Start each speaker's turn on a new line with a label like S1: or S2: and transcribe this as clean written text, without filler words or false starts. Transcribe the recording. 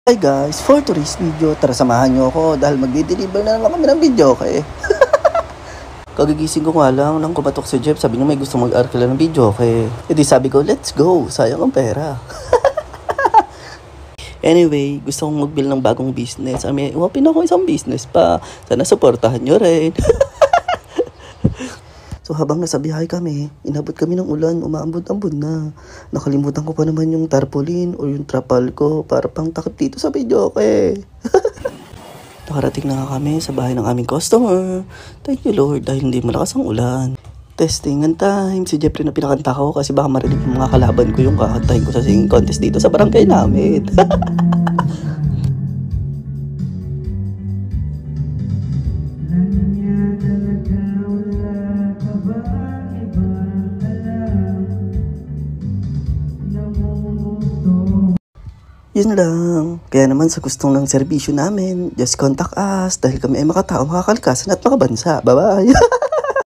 S1: Hi guys, for today's video, tara samahan nyo ako dahil magdi-deliver na naman kami ng video okay? Kagigising ko nga lang nang kumatok si Jeff, sabi niya may gusto mag-arkila ng video okay? E di sabi ko, let's go, sayang ang pera. Anyway, gusto kong mag-build ng bagong business. May open ako isang business pa, sana supportahan nyo rin. So habang nasa biyahe kami, inabot kami ng ulan, umaambon-ambon na. Nakalimutan ko pa naman yung tarpaulin o yung trapal ko para pang takip dito sa video, okay? Nakarating na nga kami sa bahay ng aming customer. Thank you Lord dahil hindi malakas ang ulan. Testing and time. Si Jeffrey na pinakanta ko kasi baka marinig yung mga kalaban ko yung kakantahin ko sa singing contest dito sa barangay namin. Yun lang. Kaya naman sa gustong ng serbisyo namin, just contact us dahil kami ay makatao, makakalikasan at makabansa. Bye-bye!